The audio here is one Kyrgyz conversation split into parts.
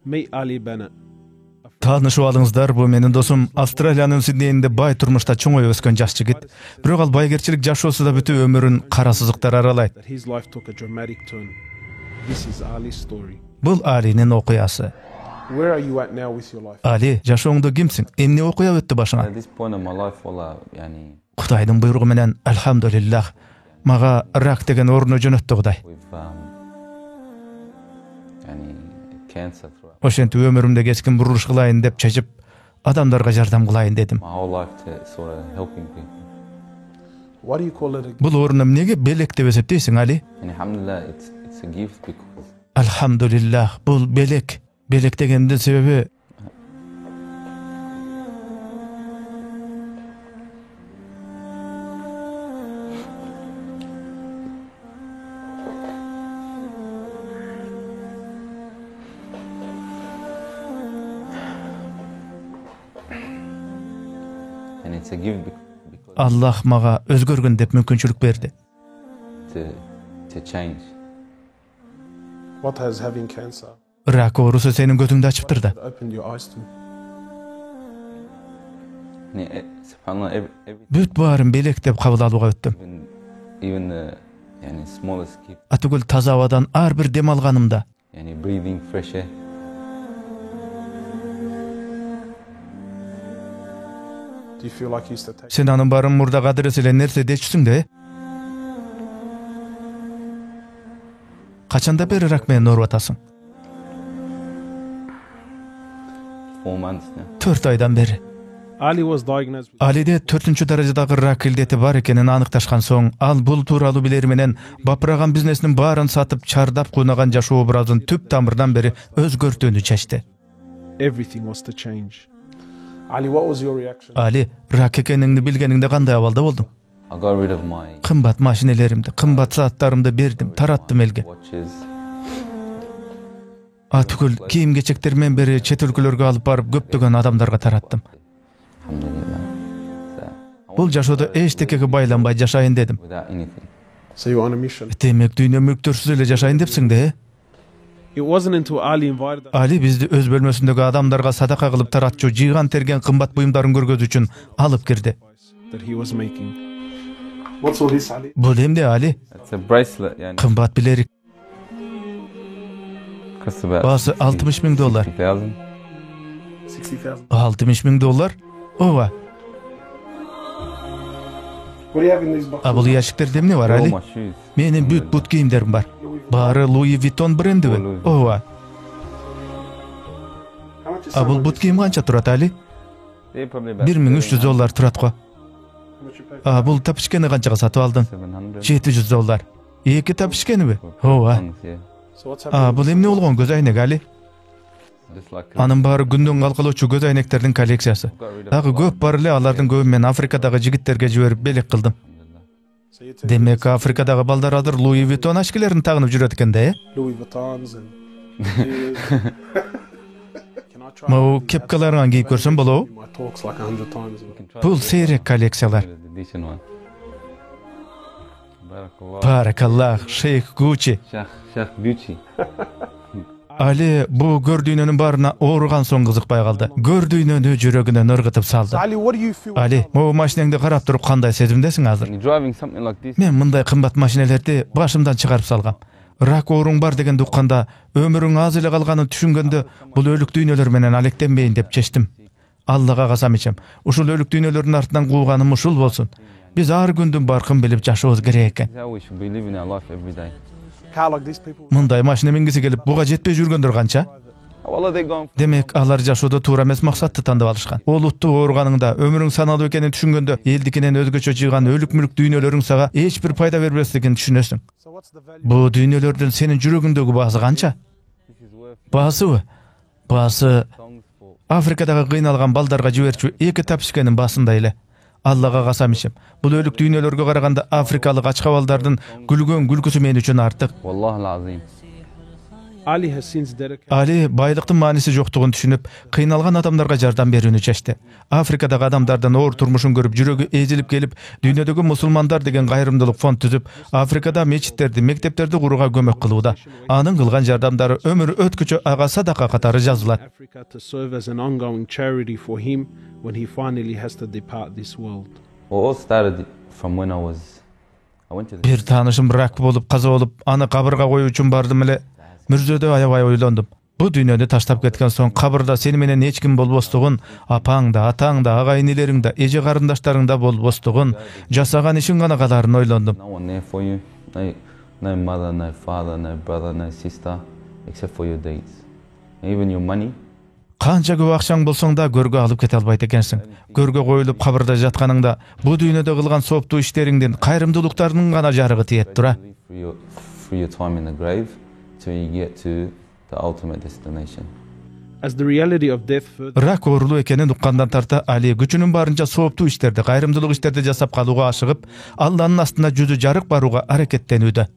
Meet Ali Bennett. Таанышып алыңыздар, бу менин досум Австралиянын Сиднейинде бай турмушта чоңой өскөн жаш жигит. Бирок ал байгерчилик жашоосунда бүтүп өмүрүн кара сызыктар аралайт. That his life took a dramatic turn. This is Ali's story. Бул Алинин окуясы. Where are you at now with your life? Али, жашооңдо кимсиң? Эмне окуя өттү башыңа? At this point of my life, yani Кудайдын буйругу менен, алхамдулиллах, мага рак деген ооруну жөнөттү Кудай. with yani cancer throughout Ошентип өмүрүмдө кескин бурулуш кылайын деп чечип, адамдарга жардам кылайын дедим. my whole life to sort of helping people. Why do you call it a Бул ооруну эмнеге белек деп эсептейсиң, Али? And alhamdulillah, it's a gift because Алхамдулиллах, бул белек. Белек дегендин себеби and it's a gift because Аллах мага өзгөргөн деп мүмкүнчүлүк берди. to change. what has having cancer Рак оорусу сенин көзүңдү ачыптыр да. opened your eyes to? And subhanallah, every Бүт баарын белек деп кабыл алууга өттүм. even the yani smallest gift, Атүгүл таза абадан ар бир дем алганымда, yani breathing fresh air. Do you feel like you used to take сен анын баарын мурда кадырыс эле нерсе дечүсүң да? Качанда бери рак менен ооруп атасың? 4 months now. 4 айдан бери. Ali was diagnosed with Алиде 4-чү даражадагы рак илдети бар экенин аныкташкан соң, ал бул тууралуу билери менен бапыраган бизнесинин баарын сатып, чардап куйнаган жашоо образын түп тамырдан бери өзгөртүүнү чечти. everything was to change. Ali, what was your reaction? Али, рак экениңди билгениңде кандай абалда болдуң? I got rid of my Кымбат машинелеримди, кымбат сааттарымды бердим, тараттым элге. watches. Атүгүл кийим-кечектер менен бери чет өлкөлөргө алып барып көптөгөн адамдарга тараттым. Alhamdulillah. So, Бул жашоодо эчтекеге байланбай жашайын дедим. without anything. So you were on a mission. Демек дүйнө мүлктөрсүз эле жашайын депсиң да? It wasn't until Ali invited us Али бизди өз бөлмөсүндөгү адамдарга садака кылып таратчу жыйган терген кымбат буюмдарын көргөзүү үчүн алып кирди. that he was making. What's all this, Ali? Бул эмне, Али? It's a bracelet, yani Кымбат билерик. costs about Баасы $60,000. 60,000. 60,000. $60,000? Ооба. What do you have in these boxes? Бул ящиктерде эмне бар, All Али? my shoes. Менин бүт кийимдерим бар. Баары Louis Vuitton брендиби? Louis Vuitton. Ооба. How much is some Бул of бут this? кийим канча турат, Али? They're probably about $1,300 турат го. How much you pay? Бул тапишкени канчага сатып алдың? $700. $700. Эки тапишкениби? Ооба. Yeah. So what's happening? Бул эмне болгон көз айнек, Али? Just like Анын баары күндөн калкалоочу көз айнектердин коллекциясы. got rid of Дагы көп бар эле, алардын көбүн мен Африкадагы жигиттерге жиберип белек кылдым. So you take Демек Африкадагы балдар азыр Louis Vuitton ашкелерин тагынып жүрөт экен да, Louis Vuittons and Can I try? Могу кепкаларын кийип көрсөм болобу? My talks like 100 times. Бул сейрек коллекциялар. edition one. Barakallah. Баракаллах, шейх Гуччи. Sheikh Gucci. Али бу көрдүйнөнүн баарына ооруган соң кызыкпай калды. Көрдүйнөнү жүрөгүнөн ыргытып салды. Ali, what do you feel? Али, могу машинеңди карап туруп кандай сезимдесиң азыр? When you're driving something like this, Мен мындай кымбат машинелерди башымдан чыгарып салгам. Рак ооруң бар дегенди укканда, өмүрүң аз эле калганын түшүнгөндө, бул өлүк дүйнөлөр менен алектенбейин деп чечтим. Аллага касам ичем, ушул өлүк дүйнөлөрдүн артынан кууганым ушул болсун. Биз ар күндүн баркын билип жашообуз керек экен. this is how we should be living our life every day. How like these people? Мындай машина мингиси келип, буга жетпей жүргөндөр канча? How well are they going? Демек, алар жашоодо туура эмес максатты тандап алышкан. Олуттуу ооруганыңда, өмүрүң саналуу экенин түшүнгөндө, элдикинен өзгөчө жыйган өлүк мүлк дүйнөлөрүң сага эч бир пайда бербестигин түшүнөсүң. So what's the value? Бу дүйнөлөрдүн сенин жүрөгүңдөгү баасы канча? This is worth Баасыбы? Баасы songs for Африкадагы кыйналган балдарга жиберчү эки тапишкенин баасындай эле. Аллага касам ичем. Бул өлүк дүйнөлөргө караганда африкалык ачка балдардын күлгөн күлкүсү мен үчүн артык. Wallah al-Azim. Ali has since dedicated Ali байлыктын маанisi жоктугун түшүнүп, кыйналган адамдарга жардам берүүнү чечти. Африкадагы адамдардан оор турмушун көрүп, жүрөгү эзилип келип, дүйнөдөгү мусулмандар деген кайрымдуулук фонд түзүп, Африкада мечиттерди, мектептерди курууга көмөк кылууда. Анын кылган жардамдары өмүр өткүчө ага садака катары жазылат. Africa to serve as an ongoing charity for him when he finally has to depart this world. Well, it all started from when I went to the Бир таанышым рак болуп, каза болуп, аны кабырга коюу үчүн бардым эле. Мүрзөдө аябай ойлондум. Бу дүйнөдө таштап кеткен соң кабырда сени менен эч ким болбостугун, апаң да, атаң да, агайын-энелериң да, эже карындаштарың да болбостугун, жасаган ишиң гана каларын ойлондум. no one there for you, no mother, no father, no brother, no sister, except for your deeds. Even your money. Канча көп акчаң болсоң да көргө алып кете албайт экенсиң. Көргө коюлуп кабырда жатканыңда бу дүйнөдө кылган сооптуу иштериңдин, кайрымдуулуктарыңдын гана жарыгы тиет тура. Through your time in the grave till you get to the ultimate destination. As the reality of death further Рак оорулуу экенин уккандан тарта Али күчүнүн барынча сооптуу иштерди, кайрымдуулук иштерди жасап калууга ашыгып, Алланын астына жүзү жарык барууга аракеттенүүдө.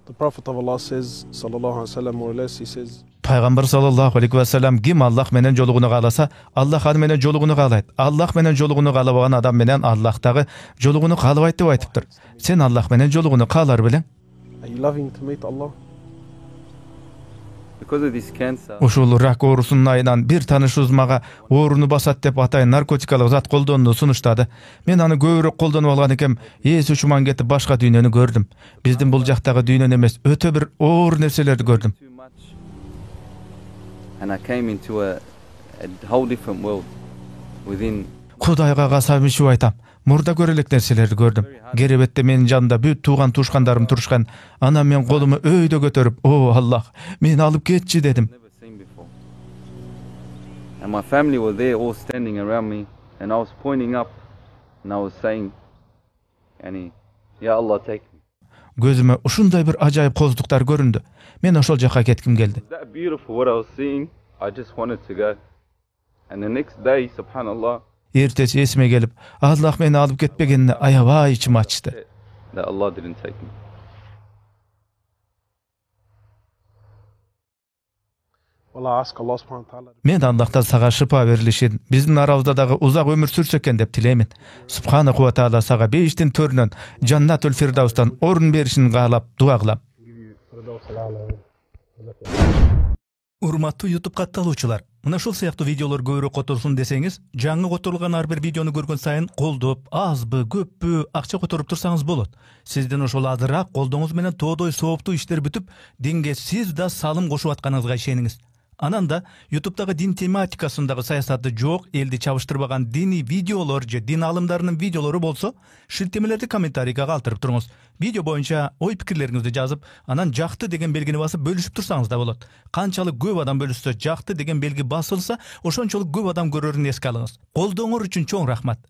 the Prophet of Allah says, sallallahu alaihi wasallam, more or less, he says, Пайгамбар саллаллаху алейхи ва саллям ким Аллах менен жолугуну кааласа, Аллах аны менен жолугуну каалайт. Аллах менен жолугуну каалабаган адам менен Аллах дагы жолугуну каалабайт деп айтыптыр. Сен Аллах менен жолугуну каалар белең? are you loving to meet Allah? Because of this cancer, Ушул рак оорусунун айынан бир таанышыбыз мага ооруну басат деп атайын наркотикалык зат колдонууну сунуштады. Мен аны көбүрөөк колдонуп алган экем, эс учуман кетип башка дүйнөнү көрдүм. Биздин бул жактагы дүйнөнү эмес, өтө бир оор нерселерди көрдүм. too much, and I came into a whole different world within. Кудайга касам ичип айтам. Мурда көрө элек нерселерди көрдүм. Керебетте менин жанымда бүт тууган тушкандарым турушкан. Анан мен колуму өйдө көтөрүп, "О Аллах, мени алып кетчи" дедим. Never seen before. And my family were there all standing around me, and I was pointing up and I was saying, "Yani, Ya Allah, take me." Көзүмө ушундай бир ажайып коздуктар көрүндү. Мен ошол жака кетким келди. It was that beautiful what I was seeing. I just wanted to go. And the next day, subhanallah, Эртеси эсиме келип, Аллах мени алып кетпегенине аябай ичим ачты. that Allah didn't take me. Well, I ask Allah subhanahu wa ta'ala. Мен Аллахтан сага шыпа берилишин, биздин арабызда дагы узак өмүр сүрсө экен деп тилеймин. Субханаху ва таала сага бештин төрүнөн Жаннатул Фирдаустан орун беришин каалап дуа кылам. Урматтуу YouTube катталуучулар, мына ушул сыяктуу видеолор көбүрөөк которсун десеңиз, жаңы которулган ар бир видеону көргөн сайын колдоп, азбы, көппү акча которуп турсаңыз болот. Сиздин ошол азыраак колдоңуз менен тоодой сооптуу иштер бүтүп, динге сиз да салым кошуп атканыңызга ишениңиз. Анан да YouTube'дагы дин тематикасындагы саясаты жок, элди чабыштырбаган дини видеолор же дин алымдарынын видеолору болсо, шилтемелерди комментарийге калтырып туруңуз. Видео боюнча ой пикирлериңизди жазып, анан жакты деген белгини басып бөлүшүп турсаңыз да болот. Канчалык көп адам бөлүшсө, жакты деген белги басылса, ошончолук көп адам көрөрүн эске алыңыз. Колдооңор үчүн чоң рахмат.